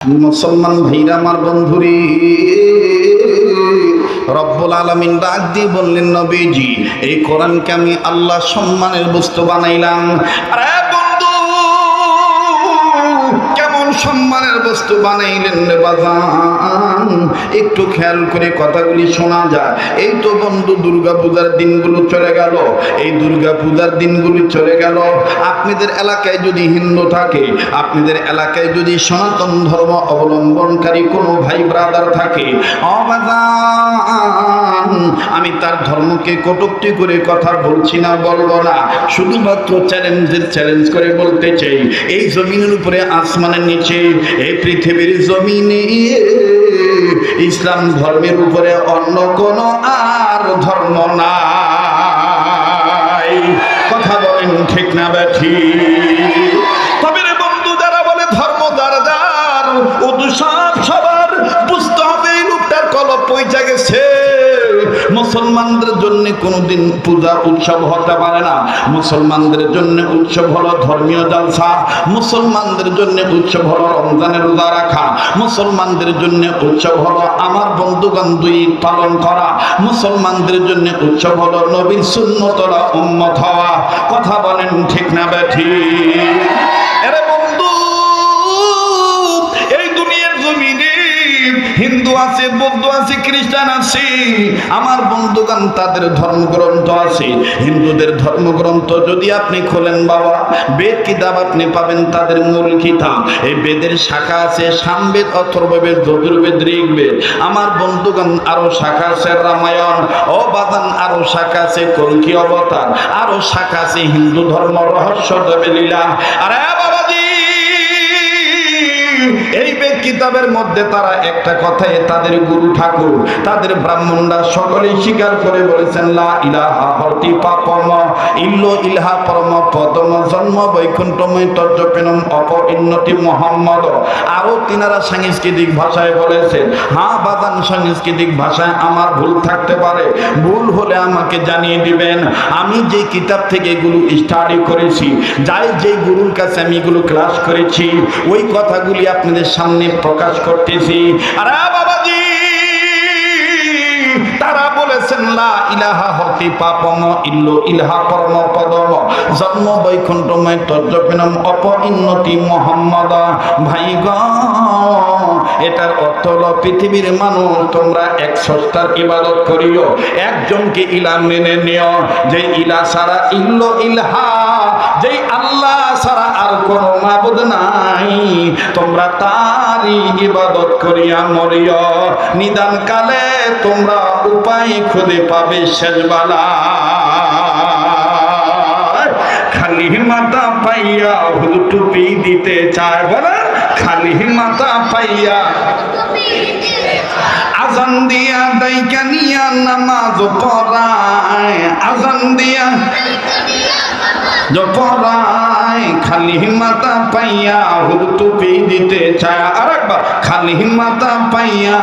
মুসলমান ভাইরা আমার বন্ধুরে, রব্বুল আলামিন ডাক দিয়ে বললেন, নবীজি এই কোরআনকে আমি আল্লাহ সম্মানের বস্তু বানাইলাম। আরে বন্ধু, কেমন সম্মানের বস্তু বানাইলেন রে বাজান, একটু খেয়াল করে কথাগুলি শোনা যায়। এই তো বন্ধু দুর্গা পূজার দিনগুলো চলে গেল, এই দুর্গা পূজার দিনগুলি চলে গেল। আপনাদের এলাকায় যদি হিন্দু থাকে, আপনাদের এলাকায় যদি সনাতন ধর্ম অবলম্বনকারী কোনো ভাই ব্রাদার থাকে, অবাজান আমি তার ধর্মকে কটূক্তি করে কথা বলছি না, বলবো না, শুধুমাত্র চ্যালেঞ্জ করে বলতে চাই, এই জমিনের উপরে আসমানের নিচে এই পৃথিবীর জমিনে ইসলাম ধর্মের উপরে অন্য কোনো আর ধর্ম নাই। কথা বলেন ঠিক না বেঠিক? তবে রে বন্ধু, যারা বলে ধর্ম যার যার, ও তো সবার বুঝতে হবে এই লোকটার কলপ পৌঁছে গেছে। মুসলমানদের জন্য কোনোদিন পূজা উৎসব হতে পারে না। মুসলমানদের জন্য উৎসব হলো ধর্মীয় জলসা, মুসলমানদের জন্য উৎসব হলো রমজানের রোজা রাখা, মুসলমানদের জন্য উৎসব হলো আমার বন্ধুগণ দুই পালন করা, মুসলমানদের জন্য উৎসব হলো নবীর সুন্নতরা উম্মত হওয়া। কথা বলেন ঠিক না বেঠিক? আরে বন্ধু, এই দুনিয়ার জমিনে হিন্দু আছে, বৌদ্ধ আছে, খ্রিস্টান আছে, আমার বন্ধুগণ তাদের ধর্মগ্রন্থ আছে। হিন্দুদের ধর্মগ্রন্থ যদি আপনি খোলেন বাবা, বেদ কিতাব আপনি পাবেন তাদের মূল কিতাব। এই বেদের শাখা আছে সামবেদ, অথর্ববেদ, যজুর্বেদ, ঋগ্বেদ। আমার বন্ধুগণ আরো শাখা আছে রামায়ণ, ও বাদান আরো শাখা আছে কল্কি অবতার, আরো শাখা আছে হিন্দু ধর্ম রহস্য দেবে লীলা। আরে বাবাজি, এই বেদ কিতাবের মধ্যে তারা একটা কথাই, তাদের গুরু ঠাকুর, তাদের ব্রাহ্মণরা সকলেই স্বীকার করে বলেছেন, লা ইলাহা হতি পাপম ইল্লো ইলাহা পরম পদম জন্ম বৈকুণ্ঠময় তর্জপেনম অপরিণতি মোহাম্মদ। আরো তিনারা সাংস্কৃতিক ভাষায় বলেছেন। হ্যাঁ বাদান, সাংস্কৃতিক ভাষায় আমার ভুল থাকতে পারে, ভুল হলে আমাকে জানিয়ে দিবেন। আমি যে কিতাব থেকে এগুলো স্টাডি করেছি, যেই গুরুর কাছে আমি এগুলো ক্লাস করেছি, ওই কথাগুলি আপনাদের সামনে প্রকাশ করতেছি। আরে বাবাজি, তারা বলেছেন লা ইলাহা হতি পাপম ইল্লো ইলাহা পরম পদম জন্ম বৈকুণ্ঠময় তর্জপেনম অপরিণতি মোহাম্মদ। ভাই গো, এটার অর্থ হলো পৃথিবীর মানুষ তোমরা এক স্রষ্টার ইবাদত করিও, একজনকে ইলাহ মেনে নিও, যে ইলাহ ছাড়া ইল্লো ইলাহা, যেই আল্লাহ ছাড়া আর কোন মাবুদ নাই, তোমরা তারই ইবাদত করিয়া মরিও। নিদান কালে তোমরা উপায় খুঁজে পাবে শেষবেলা। খালি মাথা পাইয়া হুজুর টুপি দিতে চায়, বলে খালি মাথা পাইয়া আজান দিয়া দাইকা নিয়া নামাজ পড়ায়, আজান দিয়া পড়ায়, খালি মাথা পাইয়া হুজুর টুপি দিতে চায়। আরেকবার, খালি মাথা পাইয়া।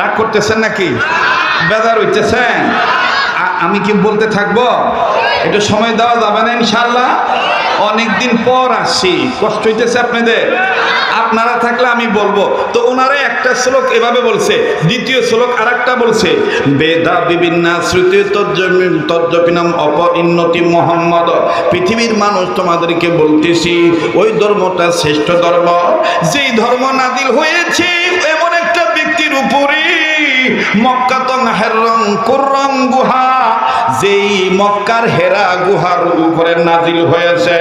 রাগ করতেছেন নাকি? বেজার হইতেছেন? আমি কি বলতে থাকবো? একটু সময় দেওয়া যাবে না ইনশাআল্লাহ? অনেকদিন পর আসছি, কষ্ট হইতেছে আপনাদের? আপনারা থাকলে আমি বলবো। তো ওনারা একটা শ্লোক এভাবে বলছে, দ্বিতীয় শ্লোক আরেকটা বলছে, বেদা বিভিন্ন শ্রুতি তর্জপিনাম অপরিণতি মোহাম্মদ। পৃথিবীর মানুষ তোমাদেরকে বলতেছি, ওই ধর্মটা শ্রেষ্ঠ ধর্ম, যেই ধর্ম নাজিল হয়েছে এমন একটা ব্যক্তির উপরে, মক্কাতং হেরং কুররং গুহা, যেই মক্কার হেরা গুহার উপরে নাজিল হয়েছে।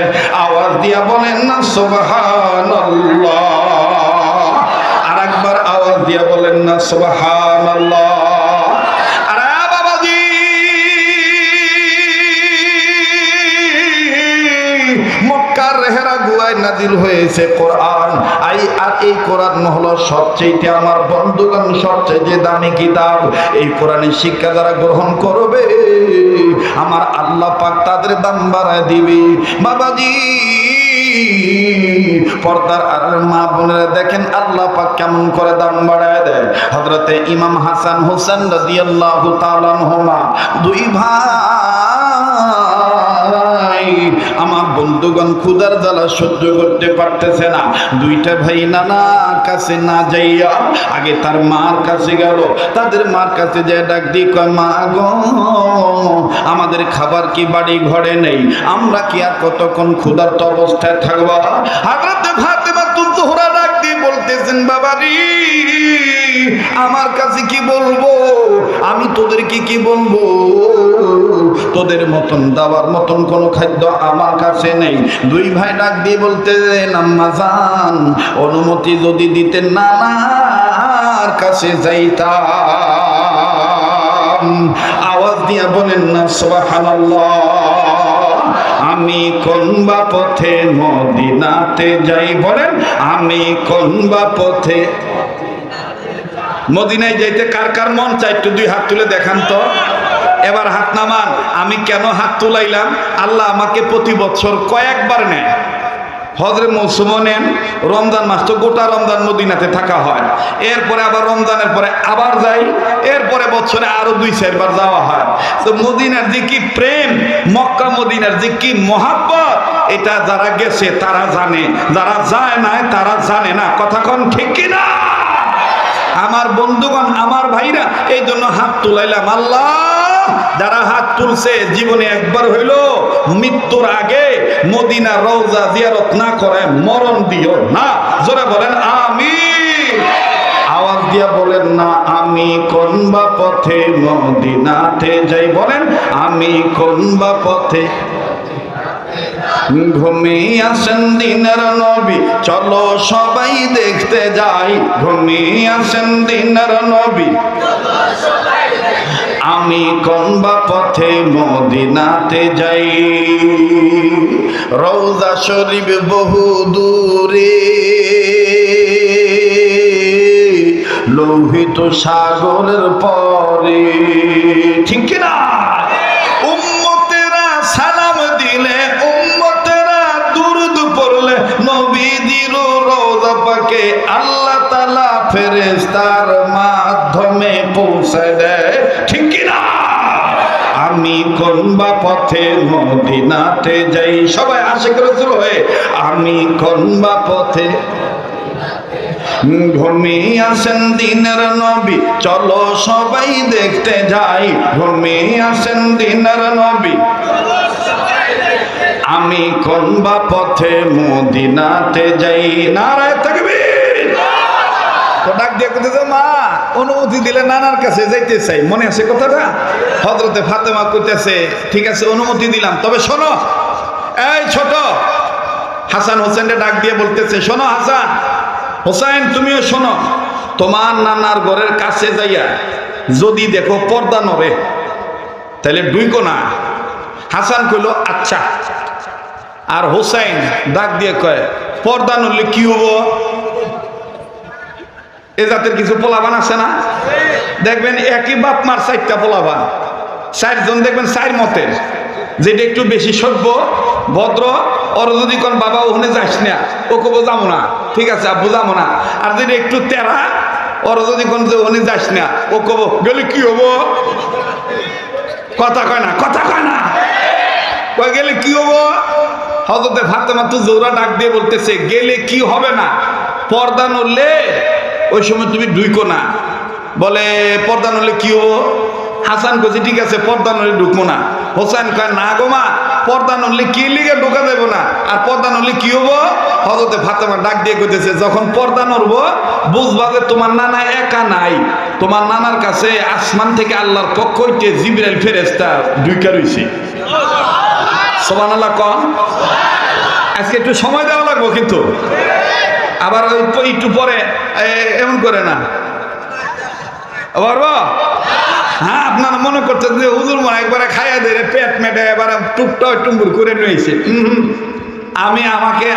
আওয়াজ দিয়া বলেন না সুবহানাল্লাহ? আরেকবার আওয়াজ দিয়া বলেন না সুবহানাল্লাহ? আরে বাবাজি, মক্কার হেরা গুহায় নাজিল হয়েছে কোরআন। আর এই কোরআন হলো সবচেয়ে আমার বন্ধুগণ সবচেয়ে দামি কিতাব। এই কোরআনের শিক্ষা যারা গ্রহণ করবে, আমার আল্লাহ পাক তাদের দাম বাড়ায় দিবে। বাবাজি, পর্দার আর মা বোনেরা দেখেন আল্লাহ পাক কেমন করে দাম বাড়ায় দেয়। হযরতে ইমাম হাসান হোসেন রাদিয়াল্লাহু তাআলা আনহুমা দুই ভাই আমার বন্ধুগণ ক্ষুধার জ্বালা সহ্য করতে পারতেছে না, দুইটা ভাই নানার কাছে না যাইয়া আগে তার মার কাছে গেল। তাদের মার কাছে যে ডাক দিয়ে কয়, মা গো, আমাদের খাবার কি বাড়ি ঘরে নেই, আমরা কি আর কতক্ষণ ক্ষুধার্ত অবস্থায় থাকবো? হযরত ফাতেমা জোহরা ডাক দিয়ে বলতেছেন, বাবারি আমার কাছে কি বলবো, আমি তোদেরকে কি বলবো, তোদের মতন দাবার মতন কোনো খাদ্য আমার কাছে নেই। দুই ভাই ডাক দিয়ে বলতেছেন, আম্মা জান অনুমতি যদি দিতেন নানার কাছে যাইতাম। আওয়াজ দিয়া বলেন না সুবহানাল্লাহ। আমি কোন বা পথে মদিনাতে যাই, বলেন আমি কোন বা পথে মদিনায় যাইতে কার কার মন চাই একটু দুই হাত তুলে দেখান তো। এবার হাত নামান। আমি কেন হাত তুলাইলাম, আল্লাহ আমাকে প্রতি বছর কয়েকবার নেয়। হজরের মৌসুমও নেন, রমজান মাস তো গোটা রমজান মদিনাতে থাকা হয়, এরপরে আবার রমজানের পরে আবার যাই, এরপরে বছরে আরো 2-4 বার যাওয়া হয়। তো মদিনার যে কি প্রেম, মক্কা মদিনার যে কি মহাব্বত, এটা যারা গেছে তারা জানে, যারা যায় নাই তারা জানে না। কথা কোন ঠিক কিনা? আমার বন্ধুগণ, আমার ভাইরা, এই জন্য হাত তুলাইলাম। আল্লাহ যারা হাত তুলছে জীবনে একবার হইল মৃত্যুর আগে মদিনা রওজা জিয়ারত না করে মরণ দিও না। জোরে বলেন আমিন। আওয়াজ দিয়া বলেন না, আমি কোন বা পথে মদিনাতে যাই, বলেন আমি কোন বা পথে। ঘুমিয়ে আসেন দিনের নবী, চলো সবাই দেখতে যাই। ঘুমিয়ে আসেন দিনের নবী, আমি কোন বা পথে মদিনাতে যাই। রওজা শরীফ বহু দূরে, লোহিত সাগরের পরে, ঠিক কিনা? উম্মতেরা সালাম দিলে, উম্মতেরা দুরূদ পড়লে, নবীজির রওজা পাকে আল্লাহ তাআলা ফেরেশতার মাধ্যমে পৌঁছে দেয়, ঠিক কিনা? আমি কোন বা পথে মদিনাতে যাই। সবাই আশিক রাসূল হয়ে আমি কোন বা পথে। ঘুমিয়ে আসেন দিনের নবী, চলো সবাই দেখতে যাই। ঘুমিয়ে আসেন দিনের নবী, আমি কোন বা পথে মদিনাতে যাই। নারায়ে তাকবীর। তো ডাক দিয়ে কইতেছে, মা অনুমতি দিলে নানার কাছে যাইতে চাই। মনে আছে কথাটা? হযরতে ফাতেমা কইতেছে, ঠিক আছে অনুমতি দিলাম, তবে শোনো, এই ছোট হাসান হোসেনকে ডাক দিয়ে বলতেছে, শোনো হাসান হোসেন, তুমিও শোনো, তোমার নানার ঘরের কাছে যাইয়া যদি দেখো পর্দা নড়ে তাহলে ডুইকো না। হাসান কইল আচ্ছা। আর হোসেন ডাক দিয়ে কয়, পর্দা নড়লে কি হবো? এ জাতের কিছু পোলাবান আছে না, দেখবেন একই বাপ মার 4টা পোলাবান, 4 জন দেখবেন 4 মতের। যেটা একটু বেশি সভ্য ভদ্র, ওর যদি কোন বাবা ওখানে যাস না, ও কব যাবো না, ঠিক আছে আব্বু যাবো না। আর যেটা একটু তেরা, ওর যদি কোন ওখানে যাস না, ও কব গেলে কি হবো? কথা কয় না, কথা কয় না, কয় গেলে কি হবো? হযরতে ফাতেমা তো জোহরা ডাক দিয়ে বলতেছে, গেলে কি হবে না, পর্দা নড়লে ওই সময় তুমি ঢুইকো না। বলে পর্দা নড়লে কি হবো? হাসান কইছে ঠিক আছে পর্দা নড়লে ঢুকবো না। হোসেন কয় না গো মা, পর্দা নড়লে কি লিগে ঢোকা দেবো না, আর পর্দা নড়লে কি হবো? হযরতে ফাতেমা ডাক দিয়ে কইতেছে, যখন পর্দা নড়বো বুঝবা যে তোমার নানা একা নাই, তোমার নানার কাছে আসমান থেকে আল্লাহর পক্ষ হইতে জিবরাইল ফেরেশতা ঢুইকা রইছে। সুবহানাল্লাহ কোন। আজকে একটু সময় দেওয়া লাগবে কিন্তু, আবার একটু পরে এমন করে না পারবো। হ্যাঁ, আপনারা মনে করছেন যে হুজুর মনে একবারে খাইয়া দিয়ে পেট মেটে এবার টুকটা টুম্বুর করে নিয়েছে।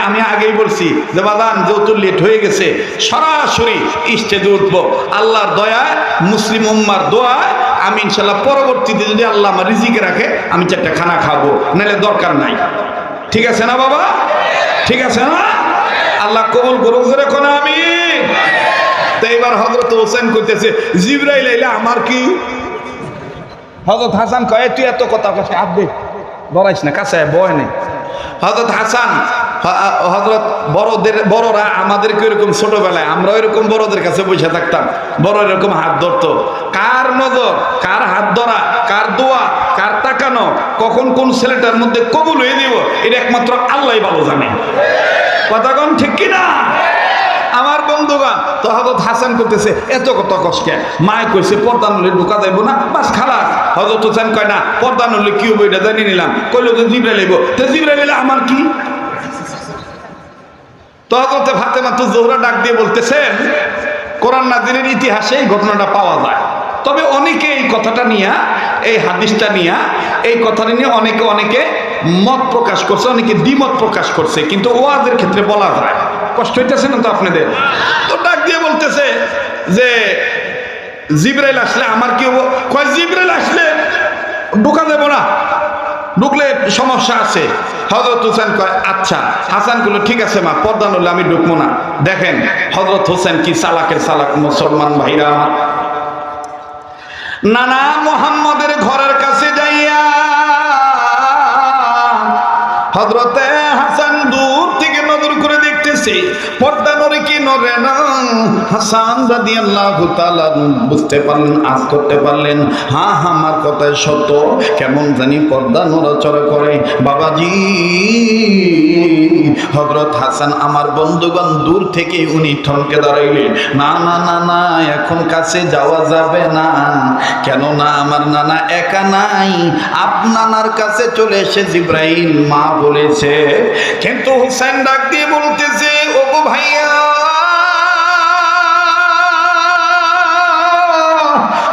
আমি আগেই বলছি যে বাদান যেহেতু লেট হয়ে গেছে, সরাসরি স্টেজে উঠবো আল্লাহর দয়ায়, মুসলিম উম্মার দোয়ায়। আমি ইনশাল্লাহ পরবর্তীতে যদি আল্লাহ আমার রিজিকে রাখে আমি 4টা খানা খাবো, নাহলে দরকার নাই। ঠিক আছে না বাবা? ঠিক আছে না? আল্লাহ কবুল করুক জোরে কোন আমিন। তো এবার হযরত হোসেন কইতেছে, জিবরাইল আইলে আমার কি? হযরত হাসান কয়, তুই এত কথা কইছিস, আব্বে ডরাইস না, কাছে বয় নেই। হযরত হাসান, হযরত বড়রা আমাদেরকে এরকম ছোটবেলায় আমরা এরকম বড়দের কাছে বসে থাকতাম, বড় এরকম হাত ধরতো। কার নজর, কার হাত ধরা, কার দোয়া, কার তাকানো, কখন কোন ছেলেটার মধ্যে কবুল হয়ে দিব, এটা একমাত্র আল্লাহই ভালো জানে। কথা কোন ঠিক কিনা? আমার বন্ধুগণ, তো হযরত হাসান করতেছে এত কত কষ্ট, মায় কইছে পর্দা নলে ঢুকা যাইব না, বাস খালাস। হযরত হোসেন কয় না, পর্দা নলে কি হইব এটা জানি নিলাম। কইলো যে জিবরাইল আইব, তো জিবরাইল আইলে আমার কি? তো হযরত ফাতেমা তো জোহরা ডাক দিয়ে বলতেছেন, কোরআন নাযিলের ইতিহাসে এই ঘটনাটা পাওয়া যায়। তবে অনেকে এই কথাটা নিয়ে, এই হাদিসটা নিয়ে, এই কথাটা নিয়ে অনেকে মত প্রকাশ করছে, অনেকে দ্বিমত প্রকাশ করছে, কিন্তু ওয়াজের ক্ষেত্রে বলা যায়। কষ্ট হইতেছে না তো আপনাদের? তো ডাক দিয়ে বলতেছে যে জিবরাইল আসলে আমার কি হবো? কয় জিবরাইল আসলে ঢোকা দেব না, ঢুকলে সমস্যা আছে। হযরত হোসেন কয় আচ্ছা। হাসান বলল ঠিক আছে মা, পর্দা নলে আমি ঢুকবো না। দেখেন হযরত হোসেন কি চালাকের চালাক মুসলমান ভাইরা আমার। নানা মুহাম্মদের ঘরের কাছে যাইয়া হযরতে হাসান দূর থেকে নজর করে দেখতেছে, পর্দা নড়ে কি নড়ে না। হাসান রাদিয়াল্লাহু তাআলা বুঝতে পারলেন, আজ করতে পারলেন, হ্যাঁ আমার কথাই সত্য, কেমন জানি পর্দা নড়াচড়া করে। বাবাজি, হযরত হাসান আমার বন্ধুগণ দূর থেকে উনি থমকে দাঁড়াইলেন। না না না না, এখন কাছে যাওয়া যাবে না, কেননা আমার নানা একা নাই, আপনার কাছে চলে এসে জিবরাইল মা বলেছে। কিন্তু হোসেন ডাক দিয়ে বলতেছে, ওগো ভাইয়া,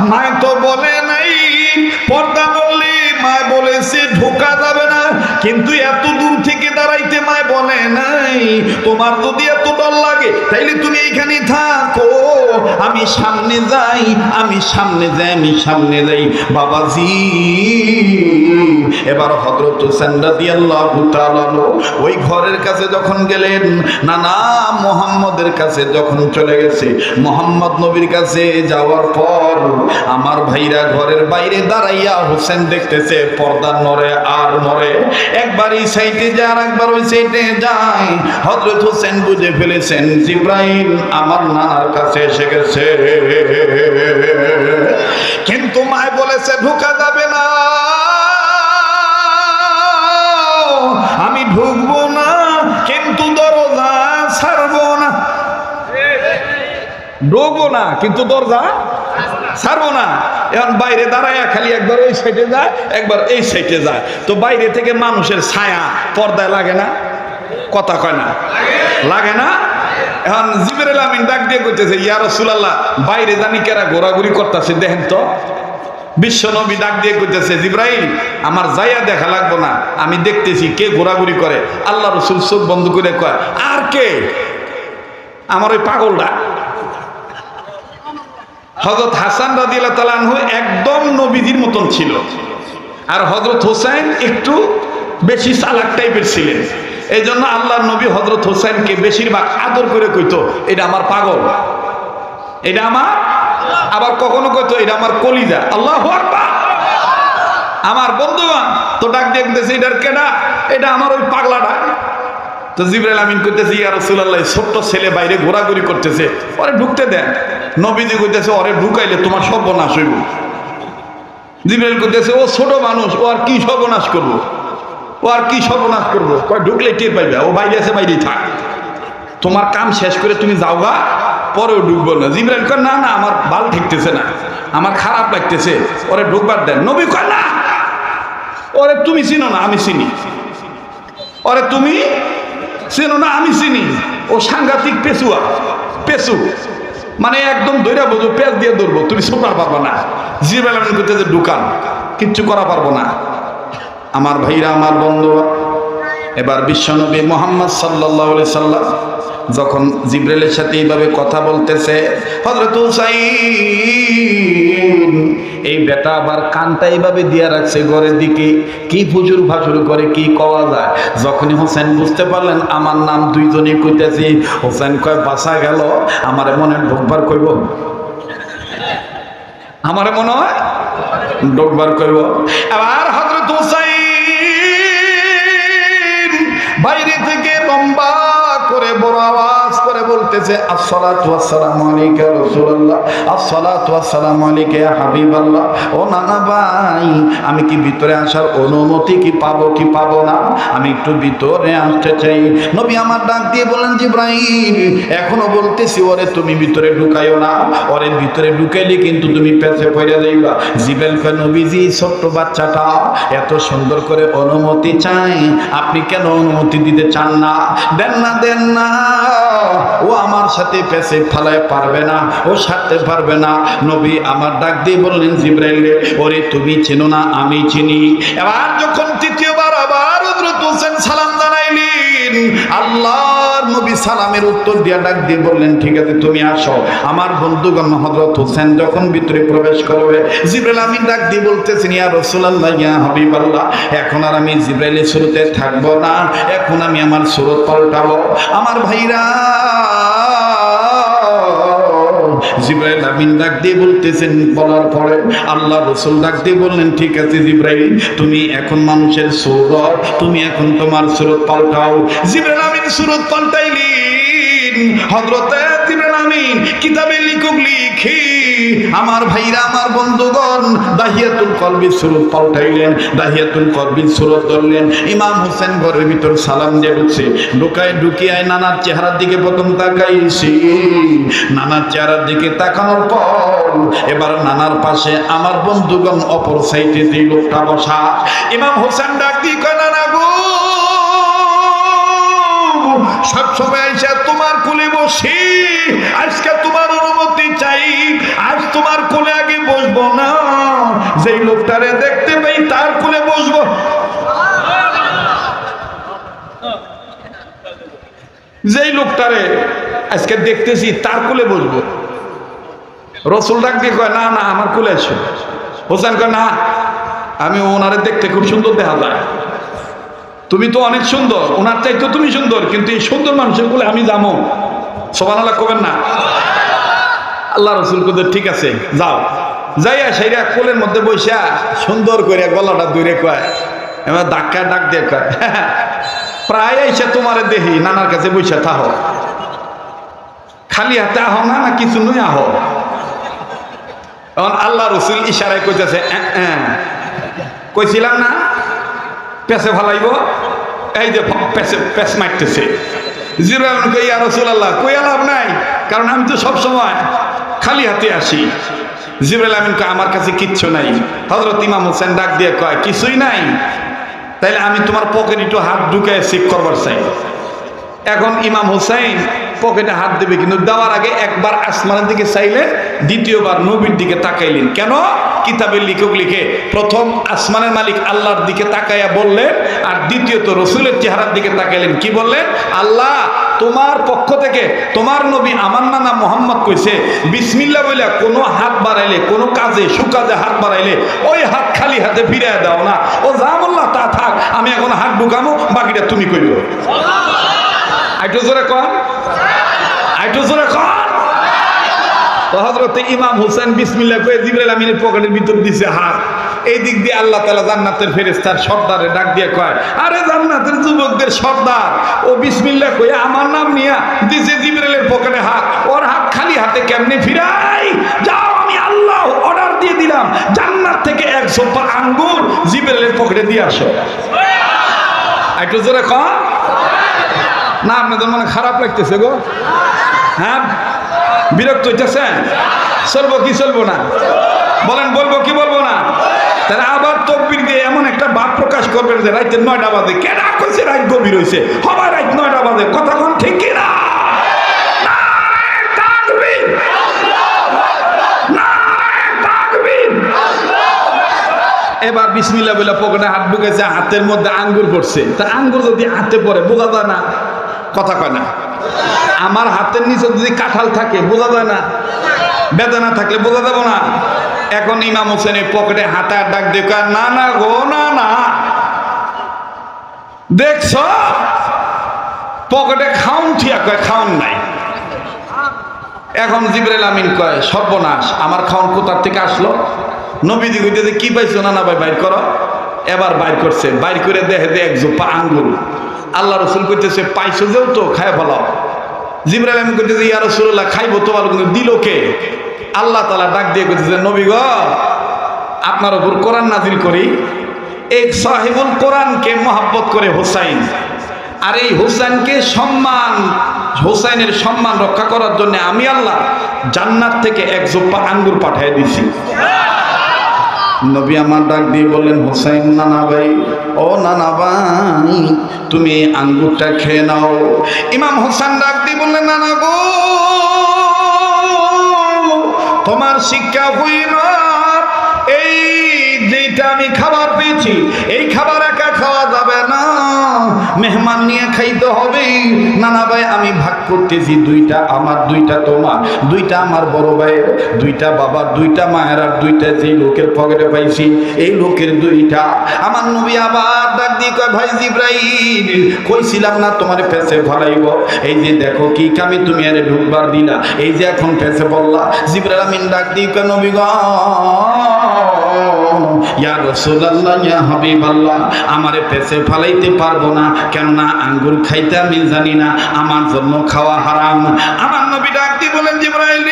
মায় তো বলে নাই পর্দা নড়লে, মায় বলেছে ঢোকা যাবে না, কিন্তু এত দূর থেকে দাঁড়াইতে মায় বলে নাই। তোমার যদি এত ডর লাগে তাইলে তুমি এইখানে থাকো, আমি সামনে যাই, আমি সামনে যাই, আমি সামনে যাই। বাবাজি, এবার হযরত হোসেন রাদিয়াল্লাহু তাআলা ওই ঘরের কাছে যখন গেলেন, নানা মুহাম্মদের কাছে যখন চলে গেছে, মুহাম্মদ নবীর কাছে যাওয়ার পর আমার ভাইরা ঘরের বাইরে দাঁড়াইয়া হোসেন দেখতেছে পর্দা নড়ে আর নড়ে, একবার এই সাইডে যায় আর একবার ওই সাইডে যায়। হযরত হোসেন বুঝে ফেলেছেন জিবরাইল আমার নানার কাছে এসে গেছে। কিন্তু মায় বলেছে ঢোকা যাবে না, আমি ঢুকবো না, কিন্তু দরজা ছাড়বো না। ঢুকবো না কিন্তু দরজা ছাড়বো না। এখন বাইরে দাঁড়ায় খালি একবার ওই সাইডে যায়, একবার এই সাইডে যায়। তো বাইরে থেকে মানুষের ছায়া পর্দায় লাগে না? কথা কয় না, লাগে না? এখন জিবরাইল আমিন ডাক দিয়ে কইতেছে, ইয়া রাসূলুল্লাহ, বাইরে জানি কেরা ঘোরাঘুরি করতেছে, দেখেন তো। বিশ্ব নবী ডাক দিয়ে কইতেছে, জিবরাইল আমার যাইয়া দেখা লাগবো না, আমি দেখতেছি কে ঘোরাঘুরি করে। আল্লাহ রাসূল চোখ বন্ধ করে কয়, আর কে? আমার ওই পাগলটা। হযরত হাসান রাদিয়াল্লাহু তাআলা আনহু একদম নবীজির মতন ছিল, আর হযরত হোসেন একটু বেশি চালাক টাইপের ছিলেন। এই জন্য আল্লাহর নবী হযরত হোসেনকে বেশিরভাগ আদর করে কইতো, এটা আমার পাগল, এটা আমার, আবার কখনো কইতো এটা আমার কলিজা। আল্লাহু আকবার। আমার বন্ধুগণ তো ডাক দিয়ে বলতেছে, এটার কেডা? এটা আমার ওই পাগলাটা। তো জিবরাইল আমিন কইতেছে, ইয়া রাসূলুল্লাহ, ছোট্ট ছেলে বাইরে ঘোরাঘুরি করতেছে, ওরে ঢুকতে দেন। নবীজি কইতেছে, ওরে ঢুকাইলে তোমার সর্বনাশ হইব। জিবরাইল কইতেছে, ও ছোট মানুষ, ও আর কি সর্বনাশ করবো, ও আর কি সর্বনাশ করবো? কয় ঢুকলে টের পাইবে, ও বাইরে আছে, বাইরেই থাক, তোমার কাম শেষ করে তুমি যাও গা, পরেও ঢুকবো না। জিবরাইল কয়, না না, আমার ভালো ঠেকতেছে না, আমার খারাপ লাগতেছে, ওরে ঢুকবার দেন। নবী কয়, না, ওরে তুমি চিনো না, আমি চিনি, ওরে তুমি চিনো না, আমি চিনি, ও সাংঘাতিক পেছুয়া, পেছু, মানে একদম ধৈর্য বোঝো, পেঁচ দিয়ে ধরবো, তুমি ছোটার পারবো না। জিবরাইল আমিন কইতেছে, ঢুকান, কিচ্ছু করা পারবো না। আমার ভাইরা, আমার বন্ধু, এবার বিশ্বনবী মুহাম্মদ সাল্লাল্লাহু আলাইহি সাল্লাম যখন জিবরাইলের সাথে এইভাবে কথা বলতেছে, হযরত হুসাইন এই বেটা আবার কানটা এইভাবে দিয়া রাখছে ঘরের দিকে, কি ফুজুর ফাজুর করে কি কওয়া যায়। যখনই হোসেন বুঝতে পারলেন আমার নাম দুইজনই কইতেছি, হোসেন কয়, বাঁচা গেল, আমারে মনে ঢোকবার কইব, আমারে মনে হয় ঢোকবার কইব। এবার হযরত হুসাইন বলতেছে আসসালাতু ওয়াসসালামু আলাইকা ইয়া রাসূলুল্লাহ, আসসালাতু ওয়াসসালামু আলাইকা ইয়া হাবিবাল্লাহ। ও নানা ভাই, আমি কি ভিতরে আসার অনুমতি কি পাবো কি পাবো না? আমি একটু ভিতরে আসতে চাই। নবী আমার ডাক দিয়ে বলেন, জিবরাইল এখনো বলতেছি ওরে তুমি ভিতরে ঢুকাইও না, ওরে ভিতরে ঢুকাইলে কিন্তু তুমি পেছে পড়ে যাইবা। জিবরাইল কয়, নবীজি ছোট্ট বাচ্চাটা এত সুন্দর করে অনুমতি চাই, আপনি কেন অনুমতি দিতে চান না? দেন না দেন না, ও আমার সাথে পেছে ফালায় পারবে না, ও সারতে পারবে না। নবী আমার ডাক দিয়ে বললেন, জিবরাইল ওরে তুমি চেনো না আমি চিনি। এবার যখন তৃতীয়বার আবার হযরত হোসেন সালাম জানাইলেন, আল্লাহর নবী সালামের উত্তর দিয়া ডাক দিয়ে বললেন, ঠিক আছে তুমি আসো। আমার বন্ধুগণ হযরত হোসেন যখন ভিতরে প্রবেশ করবে, জিবরাইল আমিন ডাক দিয়ে বলতেছেন, ইয়া রাসূলুল্লাহ ইয়া হাবিবাল্লাহ, এখন আর আমি জিবরাইলের শুরুতে থাকবো না, এখন আমি আমার সুরত পাল্টাবো। আমার ভাইরা, জিবরাইল আমিন ডাক দিয়ে বলতেছেন, বলার পরে আল্লাহ রাসূল ডাক দিয়ে বললেন, ঠিক আছে জিবরাইল তুমি এখন মানুষের সুরত, তুমি এখন তোমার সুরত পাল্টাও। জিবরাইল আমিন সুরত পাল্টাইলেন। হযরত জিবরাইল আমিন কিতাবে লিখুক লিখি, আমার ভাইরা আমার বন্ধুগণ দাহিয়াতুল কলবি সুরত পাল্টাইলেন, দাহিয়াতুল কলবি সুরত ধরলেন। ইমাম হোসেন ঘরের ভিতর সালাম দিয়ে ঢুকছে, ঢুকিয়ায় নানার চেহারার দিকে প্রথম তাকাইছি। নানার চেহারার দিকে তাকানোর পর এবার নানার পাশে আমার বন্ধুগণ অপর সাইডে যে লোকটা বসা, ইমাম হোসেন ডাক দিয়ে কয়, নানা গো সব সময় এসে তোমার কোলে বসি, আজকে তোমার অনুমতি চাই, আজ তোমার কোলে আগে বসবো না, যেই লোকটারে দেখতে পাই তার কোলে বসবো। যেই লোকটারে আজকে দেখতেছি তার কোলে বসবো। রসুল ডাক দিয়ে কয়, না না আমার কোলে এসো। হোসেন কয়, না আমি ওনারে দেখতে খুব সুন্দর দেখা যায়, তুমি তো অনেক সুন্দর, ওনার চাইতে তুমি সুন্দর, কিন্তু এই সুন্দর মানুষের কোলে আমি যাবো। সুবহানাল্লাহ কবেন না? আল্লাহ রসুল কইতে ঠিক আছে যাও। যাইয়া সেইরা কোলের মধ্যে বসা সুন্দর করে গলাটা দূরে কয়, এবার ধাক্কা ডাক দিয়ে কয়, প্রায় এসে তোমারে দেখি নানার কাছে বসে থাকো, খালি হাতে আহ না, না কিছু নই আহ। এখন আল্লাহ রসুল ইশারায় কইতেছে, কইছিলাম না পেছে ফালাইব, এই যে পেছ মারতেছে। জিবরাইল কই, ইয়া রাসূলুল্লাহ কইয়া লাভ নাই, কারণ আমি তো সব সময় খালি হাতে আসি। জিবরাইল আমিন কয়, আমার কাছে কিচ্ছু নাই। হযরত ইমাম হোসেন ডাক দিয়ে কয়, কিছুই নাই? তাইলে আমি তোমার পকেটে একটু হাত ঢুকায় চেক করবার চাই। এখন ইমাম হোসেন পকেটে হাত দেবে, কিন্তু দেওয়ার আগে একবার আসমানের দিকে চাইলেন, দ্বিতীয়বার নবীর দিকে তাকাইলেন। কেন? কিতাবের লিখক লিখে প্রথম আসমানের মালিক আল্লাহর দিকে তাকাইয়া বললেন, আর দ্বিতীয়ত রসুলের চেহারার দিকে তাকাইলেন। কি বললেন? আল্লাহ তোমার পক্ষ থেকে তোমার নবী আমার নানা মোহাম্মদ কইছে বিসমিল্লাহ বলে কোনো হাত বাড়াইলে, কোনো কাজে সুকাজে হাত বাড়াইলে ওই হাত খালি হাতে ফিরিয়ে দাও না। ও যা বললা তা থাক, আমি এখন হাত ঢুকামো, বাকিটা তুমি কইলো। আইটো জোরে কন, আইটো জোরে কন। তো হযরত ইমাম হোসেন বিসমিল্লাহ কয়ে জিবরাইল আমিনের পকেটের ভিতর দিছে হাত। এই দিক দিয়ে আল্লাহ তাআলা জান্নাতের ফেরেশতার সর্দারে ডাক দিয়ে কয়, আরে জান্নাতের যুবকদের সর্দার ও বিসমিল্লাহ কয়ে আমার নাম নিয়া দিছে জিবরাইলের পকেটে হাত, ওর হাত খালি হাতে কেমনে ফিরাই? যাও, আমি আল্লাহ অর্ডার দিয়ে দিলাম, জান্নাত থেকে 1 ঝোপা আঙ্গুর জিবরাইলের পকেটে দিয়ে আসো। একটু জোরে কন না, আপনাদের মনে খারাপ লাগতেছে গো? হ্যাঁ, বিরক্ত হইতেছেন? চলবো কি চলবো না বলেন? বলবো কি বলবো না? তাহলে আবার তকবীর দিয়ে এমন একটা ভাব প্রকাশ করবেন যে রাইতে 9টা বাজে। কেন কইছে রাত গভীর হইছে? সবাই রাত 9টা বাজে, কথা কোন ঠিক কি না? এবার বিসমিল্লাহ বলে পকেটে হাত ঢুকেছে, হাতের মধ্যে আঙ্গুর পড়ছে। তা আঙ্গুর যদি হাতে পড়ে বোঝা যায় না, কথা কয় না। আমার হাতের নিচে যদি কাঁঠাল থাকে বোঝা যায় না, বেদনা থাকলে বোঝা যাবো না। এখন ইমাম হোসেনের পকেটে হাতে ডাক দিয়ে কয়, না না গো না না, দেখছ পকেটে খাউন ঠিয়া, কয় খাউন নাই। এখন জিবরাইল আমিন কয়, সর্বনাশ, আমার খাউন কোথার থেকে আসলো? নবীজি কইতেছে, কি পাইছো? না না ভাই বাইর করো। এবার বাইর করছে, বাইর করে দেখে 1 ঝোপা আঙ্গুর। আল্লাহ রসুল কইতেছে, পাইছো যেও তো খায় ফেলাও। জিবরাইল আমিন কইতেছে ইয়া রাসূলুল্লাহ খাইবো তো ভালো, কিন্তু দিল কে? আল্লাহ তাআলা ডাক দিয়ে কইতেছে নবী গো আপনার উপর কোরআন নাজিল করি, এই সাহিবুল কোরআনকে মহব্বত করে হুসাইন, আর এই হুসাইনকে হুসাইনের সম্মান রক্ষা করার জন্য আমি আল্লাহ জান্নাত থেকে এক জোপ্পা আঙ্গুর পাঠিয়ে দিছি। নবী আমার ডাক দিয়ে বললেন হুসাইন নানা ভাই, ও নানা ভাই তুমি এই আঙ্গুরটা খেয়ে নাও। ইমাম হোসেন ডাক দিয়ে বললেন নানা গো তোমার শিক্ষা হইল এই যেটা আমি খাবার পেয়েছি এই খাবার একা খাওয়া যাবে না, মেহমান নিয়ে খাইতে হবে। নানা ভাই আমি ভাগ করতেছি, দুইটা আমার দুইটা তোমার, দুইটা আমার বড় ভাইয়ের, দুইটা বাবার, দুইটা মায়ের, আর দুইটা যেই লোকের পকেটে পাইছি এই লোকের দুইটা। আমার নবী আবার ডাক দিয়ে কয় ভাই জিবরাইল কইছিলাম না তোমার পেছে ফলাইব, এই যে দেখো কি কামি তুমি আরে ঢুকবার দিলা, এই যে এখন পেছে বললা। জিবরাইল আমিন ডাক দিয়ে কয় নবী গো ইয়া রাসূলুল্লাহ ইয়া হাবিবাল্লাহ আমারে পেছে ফলাইতে পারবো না, কেননা আঙ্গুর খাইতে আমি জানি না, আমার জন্য খাওয়া হারাম। আমার নবী ডাক দিয়ে বলেন জিবরাইল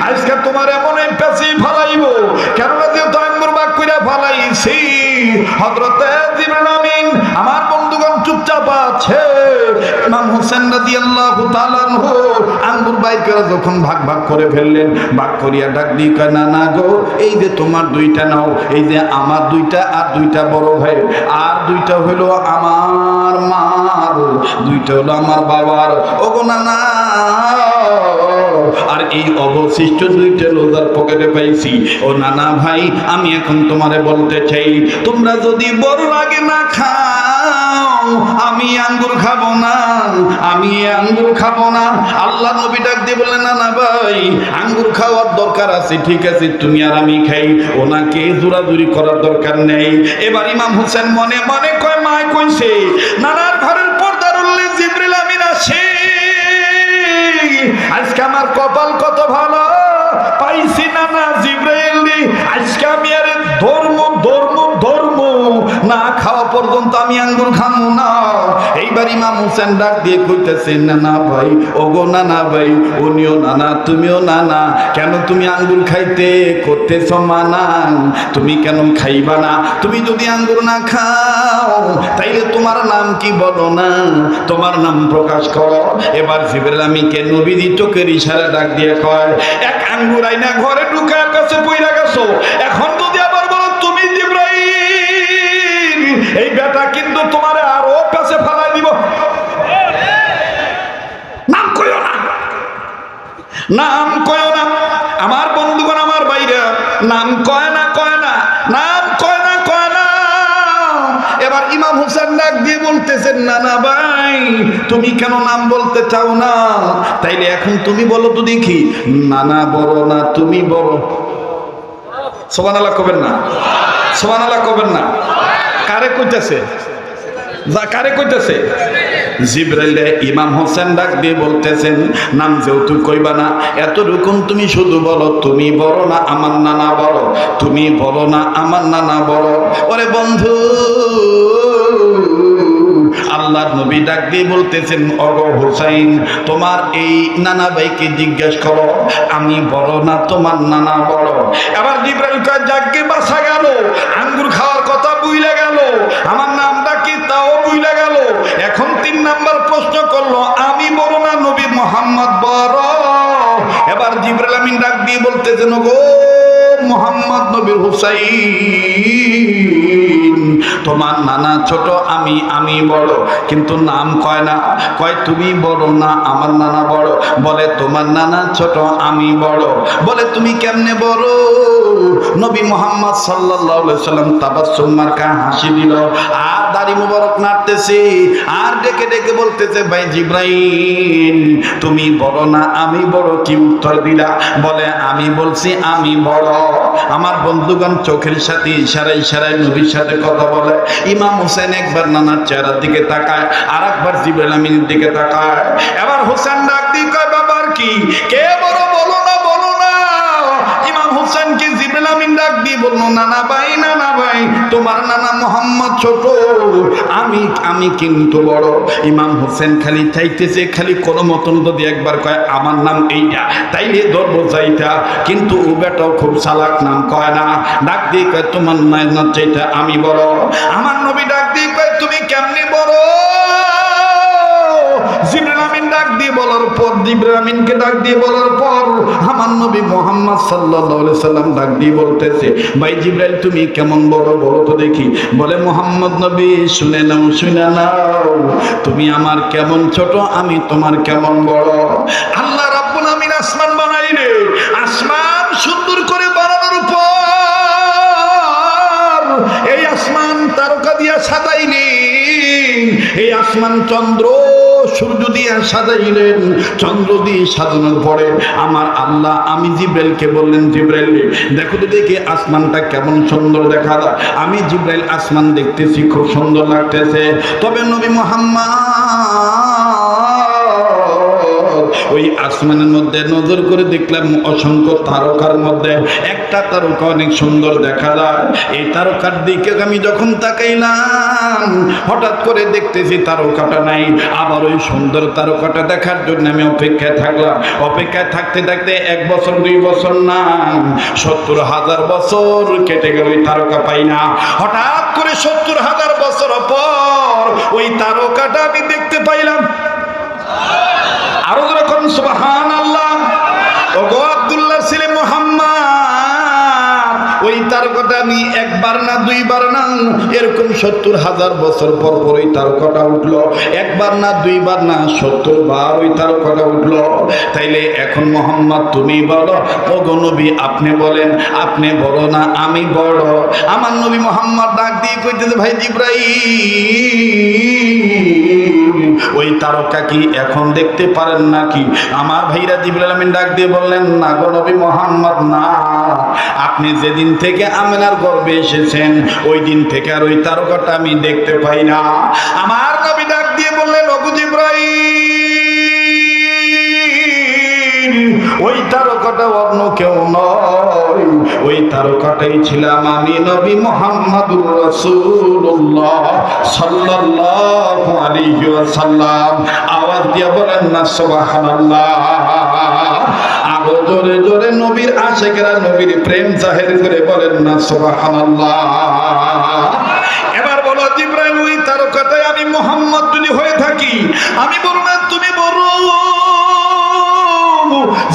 আজকে তোমার এমন পেছে ফলাইব, কেননা যেহেতু আঙ্গুর বাগ কইরা ফলাইছি। হযরতে জিবরাইল আমিন আমার বন্ধুগণ চুপচাপ আছে। ইমাম হোসেন রাদিয়াল্লাহু তাআলা আনহু আঙ্গুর বাইর করে যখন ভাগ ভাগ করে ফেললেন, ভাগ করিয়া ডাক দিয়ে কয় না না গো এই যে তোমার দুইটা নাও, এই যে আমার দুইটা, আর দুইটা বড় ভাই, আর দুইটা হলো আমার মার, দুইটা হলো আমার বাবার। ও গো না না, আর এই অবশিষ্ট দুইটা রোজার পকেটে পাইছি। ও নানা ভাই আমি এখন তোমারে বলতে চাই তোমরা যদি বড় লাগে না খাও আমি আঙ্গুর খাবো না, আমি আঙ্গুর খাবো না। আল্লাহ নবী ডাক দিয়ে বললেন নানা ভাই আঙ্গুর খাওয়ার দরকার আছে, ঠিক আছে তুমি আর আমি খাই, ওনাকে জোরাজুরি করার দরকার নেই। এবার ইমাম হোসেন মনে মনে কয় মায় কইছে নানার ঘরের পর্দার উল্লে জিবরিল আমিন আসে, আজকে আমার কপাল কত ভালো পাইছি নানা জিবরাইল রে, আজকে আমি আর ধর্ম না খাওয়া পর্যন্ত আমি আঙ্গুর খাবো না। এইবার ইমাম হোসেন ডাক দিয়ে কইতেছেন নানা ভাই, ও গো নানা ভাই, উনিও নানা তুমিও নানা, কেন তুমি আঙ্গুর খাইতে করতেছ মানা? তুমি কেন খাইবা না? তুমি যদি আঙ্গুর না খাও তাইলে তোমার নাম কি বলো না, তোমার নাম প্রকাশ করো। এবার জিবরাইল আমিনকে নবীজি চোখের ইশারা ডাক দিয়ে কয় এক আঙ্গুর আইনা ঘরে ঢুকার কাছে পইরা গেছো, এখন যদি আবার বলো তুমি জিবরাইল এই বেটা কিন্তু তোমার আরো কাছে ফেলাই দিব। নাম কইও না, নাম কইও না। আমার বন্ধুগণ আমার বাইরে নাম কয় না, নাম কয় না। এবার ইমাম হোসেন ডাক দিয়ে বলতেছেন নানা ভাই তুমি কেন নাম বলতে চাও না? তাইলে এখন তুমি বলো তো দেখি, নানা বড় না তুমি বড়? সুবহানাল্লাহ কবেন না, সুবহানাল্লাহ কবেন না। কারে কইতেছে? কারে কইতেছে? জিবরাইল ইমাম হোসেন ডাক দিয়ে বলতেছেন নাম যেহেতু কইবা না, এত রকম তুমি শুধু বলো তুমি বড় না আমার নানা বড়, তুমি বড় না আমার নানা বড়। ওরে বন্ধু আল্লাহর নবী ডাক দিয়ে বলতেছেন ওগো হুসাইন তোমার এই নানা ভাইকে জিজ্ঞেস করো আমি বড় না তোমার নানা বড়। এবার জিবরাইল কয় যাকে বাসা গেল, আঙ্গুর খাওয়ার কথা বুইলা গেল, আমার নামটা কি তাও বুইলা গেল। এখন 3 নাম্বার প্রশ্ন করলো আমি বড় না নবী মুহাম্মদ বড়? এবার জিবরাইল আমিন ডাক দিয়ে বলতেছেন গো মুহাম্মদ নবী হুসাইন তোমার নানা ছোট আমি বড়, কিন্তু নাম কয় না, কয় তুমি বড় না আমার নানা বড়। বলে তোমার নানা ছোট আমি বড়, বলে তুমি কেমনে বড়? নবী মুহাম্মদ সাল্লাল্লাহু আলাইহি সাল্লাম তাবাসসুম মার্কা হাসি দিল, আর দাড়ি মুবারক নাড়তেছে, আর ডেকে ডেকে বলতেছে ভাই জিবরাইল তুমি বড় না আমি বড়, কি উত্তর দিলা? বলে আমি বলছি আমি বড়। আমার বন্ধুগণ চোখের সাথে ইশারায় নবীর সাথে কথা বলে। ইমাম হোসেন একবার নানার চেহারার দিকে তাকায়, আর একবার জিবরাইল আমিনের দিকে তাকায়। এবার হোসেন ডাক দিয়ে কয় বাবার কি কে বড় বলো না। ইমাম হোসেন কি জিবরাইল আমিন ডাক দিয়ে বলল, নানা ভাই, তোমার নানা মোহাম্মদ ছোট, আমি কিন্তু বড়। ইমাম হোসেন খালি চাইতেছে, খালি কোনো মতন যদি একবার কয় আমার নাম এইটা, তাইলে ধরবো চাইটা, কিন্তু ও বেটাও খুব চালাক, নাম কয় না, ডাক দিয়ে কয় তোমার নাম চাইটা আমি বড়। আমার নবী ডাক দিয়ে কয় তুমি কেমনি বড়? জিবরাইল আমিন ডাক দিয়ে বলার পর, জিবরাইল আমিনকে ডাক দিয়ে বলার পর আমার নবী মুহাম্মদ সাল্লাল্লাহু আলাইহি সাল্লাম ডাক দিয়ে বলতেছে, ভাই জিবরাইল তুমি কেমন বড় বলো তো দেখি। বলে, মুহাম্মদ নবী শুনে নাও, তুমি আমার কেমন ছোট, আমি তোমার কেমন বড়। আল্লাহ রাব্বুল আমিন আসমান বানাইলে, আসমান সুন্দর করে বানানোর পর এই আসমান তারকা দিয়া সাজাইলেন, এই আসমান চন্দ্র সূর্য দিয়ে সাজাইলেন। চন্দ্র দিয়ে সাজানোর পরে আমার আল্লাহ আমি জিবরাইলকে বললেন, জিবরাইল দেখো তো দেখি আসমানটা কেমন সুন্দর দেখা যায়। আমি জিবরাইল আসমান দেখতেছি, খুব সুন্দর লাগতেছে। তবে নবী মুহাম্মদ ওই আসমানের মধ্যে নজর করে দেখলাম অসংখ্য তারকার মধ্যে একটা তারকা অনেক সুন্দর দেখা যায়। এই তারকার দিকে আমি যখন তাকাইলাম, হঠাৎ করে দেখতেছি তারকাটা নাই। আবার ওই সুন্দর তারকাটা দেখার জন্য আমি অপেক্ষায় থাকলাম। অপেক্ষায় থাকতে থাকতে 1 বছর 2 বছর না, 70,000 বছর কেটে গেল, ওই তারকা পাই না। হঠাৎ করে 70,000 বছর পর ওই তারকাটা আমি দেখতে পাইলাম। আরো যখন সুবহানাল্লাহ, ওগো আব্দুল্লাহ ছেলে মুহাম্মদ, ওই তারকাটা আমি 1 বার না 2 বার না, এরকম 70,000 বছর পর পর ওই তারকাটা উঠলো। 1 বার না 2 বার না, 70 বার ওই তারকাটা উঠলো। তাইলে এখন মুহাম্মদ তুমি বলো, ওগো নবী আপনি বলেন, আপনি বড় না আমি বড়? আমার নবী মুহাম্মদ ডাক দিয়ে কইতেছে, ভাই জিবরাইল ওই তারকা কি এখন দেখতে পারেন নাকি? আমার ভাইরা জিবরাইল আমিন ডাক দিয়ে বললেন, না গো নবী মুহাম্মদ না, আপনি যেদিন থেকে আমিনার গর্ভে এসেছেন ওই দিন থেকে আর ওই তারকাটা আমি দেখতে পাই না। আমার নবী ডাক দিয়ে বললেন, ওগো জিবরাইল ওই তারকাটা অন্য কেউ নয়, ওই তারকাটাই ছিলাম আমি নবী মুহাম্মদুর রাসূলুল্লাহ সাল্লাল্লাহু আলাইহি ওয়াসাল্লাম। আওয়াজ দিয়ে বলেন না সুবহানাল্লাহ। আরো জোরে জোরে নবীর আশিকেরা নবীর প্রেম জাহির করে বলেন না সুবহানাল্লাহ। এবার বলো, জিবরাইল ওই তারকাটাই আমি মুহাম্মদ যদি হয়ে থাকি, আমি বলবো না তুমি বড়।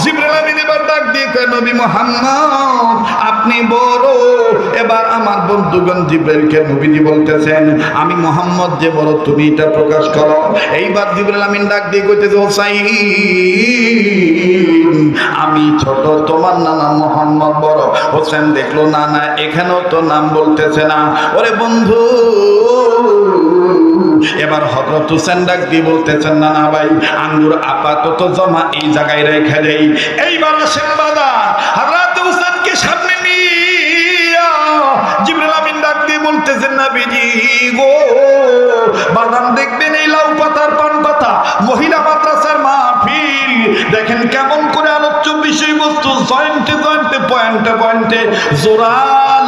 জিবরাইল আমিন এবার ডাক দিয়ে কয়, নবী মুহাম্মদ আপনি বড়। এবার আমার বন্ধুগণ জিবরাইলকে নবীজি বলতেছেন, আমি মুহাম্মদ যে বড় তুমি এটা প্রকাশ করো। এইবার জিবরাইল আমিন ডাক দিয়ে কইতেছে, হোসাইন আমি ছোট, তোমার নানা মুহাম্মদ বড়। হোসেন দেখলো না না, এখানেও তো নাম বলতেছে না। ওরে বন্ধু, এবার হযরত হোসেন ডাক দিয়ে বলতেছেন, না না ভাই আঙ্গুর আপাতত জমা এই জায়গায় রেখে দেই। এইবার আসেন বাজার, হযরত হোসেনকে সামনে নিয়ে জিবরাইল আমিন ডাক দিয়ে বলতেছেন, নবীজি গো বাদাম দেখবেন এই লাউ পাতার পান পাতা মহিলা মাদ্রাসার মাহফিল, দেখেন কেমন করে আলোচ্য বিষয়বস্তু জয়েন্টে জয়েন্টে পয়েন্টে পয়েন্টে জোড়া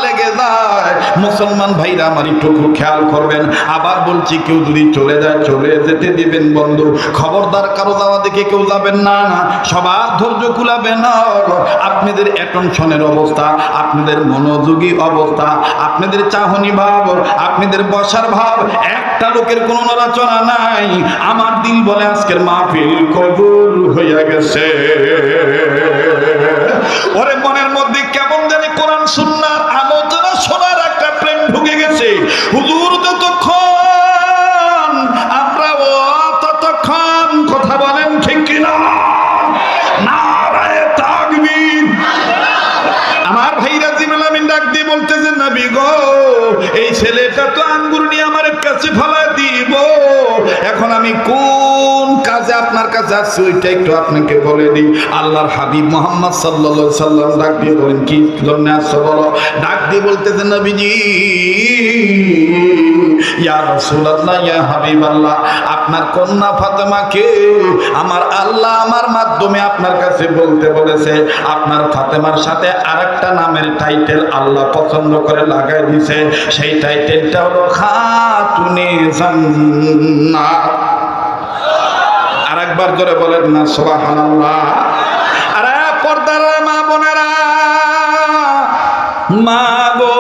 লেগে যায়। মুসলমান ভাইরা আমার একটু খেয়াল করবেন। আবার বলছি, কেউ যদি চলে যায় চলে যেতে দিবেন বন্ধু, খবরদার কারো যাওয়া দেখে কেউ যাবেন না, সবার ধৈর্য কুলাবে না। আপনাদের অ্যাটেনশনের অবস্থা, আপনাদের মনোযোগী অবস্থা, আপনাদের চাহনি ভাব, আপনাদের বসার ভাব, একটা লোকের কোনো নড়াচড়া নাই। আমার দিল বলে আজকের মাহফিল কবুল হইয়া গেছে। ওরে মনের মধ্যে কেমন জানি কোরআন সুন্নাহর আলোচনা শোনার একটা প্রেম ঢুকে গেছে। হুজুর যতক্ষণ আমরা ততক্ষণ কথা বলেন ঠিক কিনা? নারায়ে তাকবীর। আমার ভাইরা জিবরাইল আমিন ডাক দিয়ে বলতেছেন, নবী গো এই ছেলেটা তো আঙ্গুর নিয়ে আমার কাছে ফেলা দিব, এখন আমি কোন কাজ কাছে আপনার কাছে আসছে ওইটা একটু আপনাকে বলে দিই। আল্লাহর হাবিব মুহাম্মদ সাল্লাল্লাহু আলাইহি সাল্লাম ডাক দিয়ে বলেন, কি জন্য আসছো বলো? ডাক দিয়ে বলতেছেন, নবীজি ইয়া রাসূলুল্লাহ, ইয়া হাবিবাল্লাহ, আপনার কন্যা ফাতেমাকে আমার আল্লাহ আমার মাধ্যমে আপনার কাছে বলতে বলেছে। আপনার ফাতেমার সাথে আরেকটা নামের টাইটেল আল্লাহ পছন্দ করে লাগাই দিয়েছে, সেই টাইটেলটা হলো খাতুনে জান্নাত। আরেকবার জোরে বলেন না সুবহানাল্লাহ। আরে পর্দার মা বোনেরা, মা গো,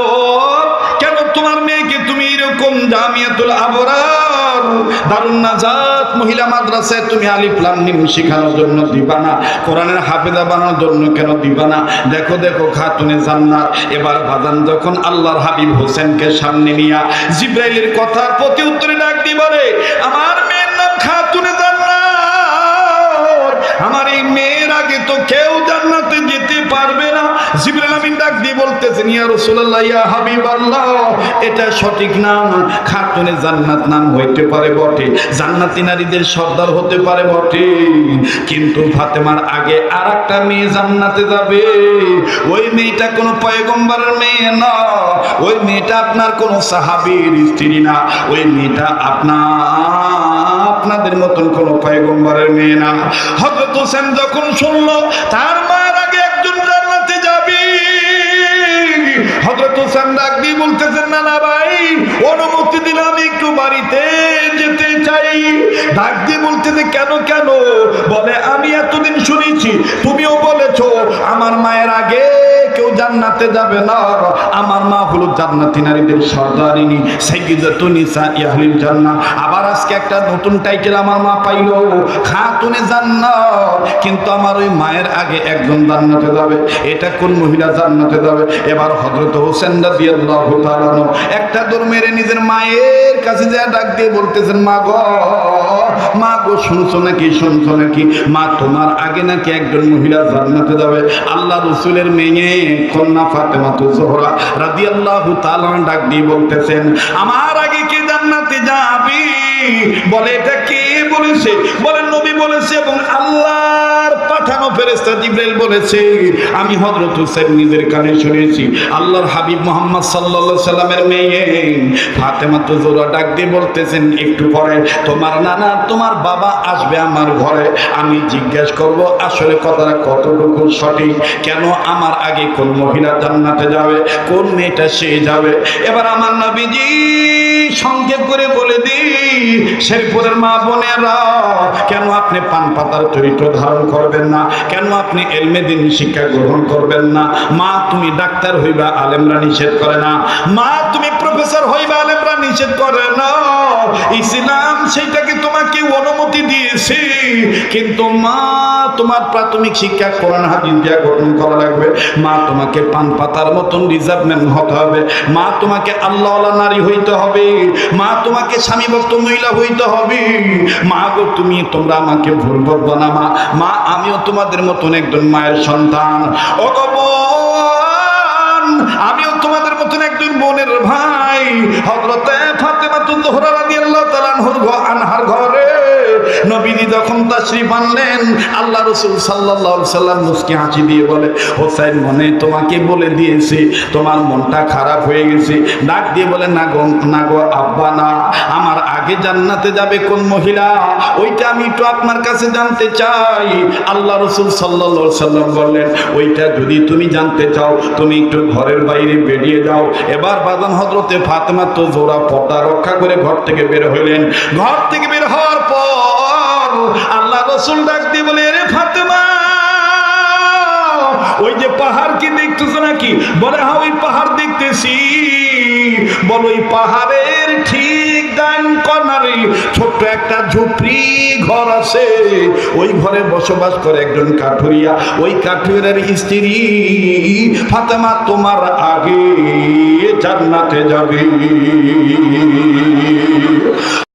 কেন তোমার মেয়েকে তুমি এরকম জামিয়াতুল আবরার দারুন নাজাত মহিলা মাদ্রাসায় তুমি আলিফ লাম মিম শেখানোর জন্য দিবা না? কোরআনের হাফেজা বানানোর জন্য কেন দিবা না? দেখো দেখো খাতুনে জান্নাত। এবার বাজান যখন আল্লাহর হাবিব হোসেনকে সামনে নিয়া জিব্রাইলের কথার প্রতি উত্তরে ডাক দিয়ে বলে, আমার মেয়ের নাম খাতুনে জান্নাত, আমার এই মেয়ের আগে তো কেউ জান্নাতে যেতে পারবে না। জিবরাইল আমিন ডাক দিয়ে বলতেছেন, ইয়া রাসূলুল্লাহ, ইয়া হাবিবাল্লাহ, এটা সঠিক নাম। খাতুনে জান্নাত নাম হইতে পারে বটে, জান্নাতি নারীদের সর্দার হতে পারে বটে, কিন্তু ফাতেমার আগে আরেকটা মেয়ে জান্নাতে যাবে। ওই মেয়েটা কোনো পয়গম্বরের মেয়ে না, ওই মেয়েটা আপনার কোনো সাহাবীর স্ত্রী না, ওই মেয়েটা আপনাদের মতন কোনো পয়গম্বরের মেয়ে না। হযরত হোসেন যখন শুনলো তার মায়ের আগে একজন জান্নাতে যাবে, হযরত হোসেন ডাক দিয়ে বলতেছেন, না না ভাই, অনুমতি দিলে আমি একটু বাড়িতে যেতে চাই। ডাক দিয়ে বলতেছে, কেন কেন? বলে, আমি এতদিন শুনেছি তুমিও বলেছো আমার মায়ের আগে কেউ জান্নাতে যাবে না, আমার মা হলো জান্নাতি নারীদের সর্দারিনী, সাইয়্যিদাতুন নিসাই আহলিল জান্নাহ। আবার আজকে একটা নতুন টাইটেল আমার মা পাইলো, খাতুনে জান্নাত, কিন্তু আমার ওই মায়ের আগে একজন জান্নাতে যাবে। এটা কোন মহিলা জান্নাতে যাবে? এবার হযরত হোসেন রাদিয়াল্লাহু তাআলা একটা দৌড় মেরে নিজের মায়ের কাছে যা ডাক দিয়ে বলতেছেন, মা গো, মা গো, শুনছো নাকি, শুনছো নাকি? মা, তোমার আগে নাকি একজন মহিলা জান্নাতে যাবে। আল্লাহ রাসূলের মেয়ে কন্যা ফাতেমাতুজ জোহরা রাদিয়াল্লাহু তাআলা ডাক দিয়ে বলতেছেন, আমার আগে কে জান্নাতে যাবে? বলে, এটা কে বলেছে? বলে, নবী বলেছে এবং আল্লাহর পাঠানো ফেরেশতা জিবরাইল বলেছে। আমি হযরত হোসেন নিজের কানে শুনেছি। আল্লাহর হাবিব মুহাম্মদ সাল্লাল্লাহু আলাইহি সাল্লামের মেয়ে ফাতেমাতুজ জোহরা ডাক দিয়ে বলতেছেন, একটু পরে তোমার নানা তোমার বাবা আসবে আমার ঘরে, আমি জিজ্ঞেস করব আসলে কথাটা কতটুকু সঠিক, কেন আমার আগে কোন মহিলা জান্নাতে যাবে, কোন মেয়েটা সে যাবে। এবার আমার নবীজি সংক্ষেপ করে বলে দিই, শেরপুরের মা বোনেরা, কেন আপনি পান পাতার চরিত্র ধারণ করবেন না? কেন আপনি ইলমে দ্বীন শিক্ষা গ্রহণ করবেন না? মা, তুমি ডাক্তার হইবা, আলেমরা নিষেধ করে না। মা, তুমি প্রফেসর হইবা, আলেমরা নিষেধ করে না। ইসলাম সেইটাকে তোমাকে অনুমতি দিয়েছে, কিন্তু মা, তোমার প্রাথমিক শিক্ষা কোরআন হাদিস দিয়ে গ্রহণ করা লাগবে। মা, তোমাকে পান পাতার মতন রিজার্ভমেন্ট হতে হবে। মা, তোমাকে আল্লাহওয়ালা নারী হইতে হবে। মা, তোমাকে স্বামী ভক্ত মহিলা হইতে হবে। মা গো, তোমরা আমাকে ভুল বলবো না। মা, আমিও তোমাদের মতন একজন মায়ের সন্তান। ও গো বোন, আমিও তোমাদের মতন একজন বোনের ভাই। হযরতে ফাতেমাতুজ জোহরা রাদিয়াল্লাহু তাআলা আনহার ঘরে নবীজি যখন তাশরীফ আনলেন, আল্লাহ রাসূল সাল্লাল্লাহু আলাইহি সাল্লাম মুস্কি হাসি দিয়ে বলে, হোসেন, মনে তোমাকে বলে দিয়েছি তোমার মনটা খারাপ হয়ে গেছে। ডাক দিয়ে বলে, না গো আব্বা, না, আমার আগে জান্নাতে যাবে কোন মহিলা, ওইটা আমি একটু আপনার কাছে জানতে চাই। আল্লাহ রাসূল সাল্লাল্লাহু আলাইহি সাল্লাম বললেন, ওইটা যদি তুমি জানতে চাও তুমি একটু ঘরের বাইরে বেরিয়ে যাও। এবার বাজান হযরতে ফাতেমাতুজ জোহরা পর্দা রক্ষা করে ঘর থেকে বের হইলেন। ঘর থেকে বের হওয়ার পর আল্লাহ রাসূল ডাক দিয়ে বলে, রে ফাতেমা, ওই যে পাহাড় কি দেখতেছো নাকি? বলে, হ্যাঁ, ওই পাহাড় দেখতেছি। বলো, ওই পাহাড়ের ঠিক ডান কর্নারে ছোট্ট একটা ঝুপড়ি ঘর আছে, ওই ঘরে বসবাস করে একজন কাঠুরিয়া। ওই কাঠুরিয়ার স্ত্রী ফাতেমা তোমার আগে জান্নাতে যাবে।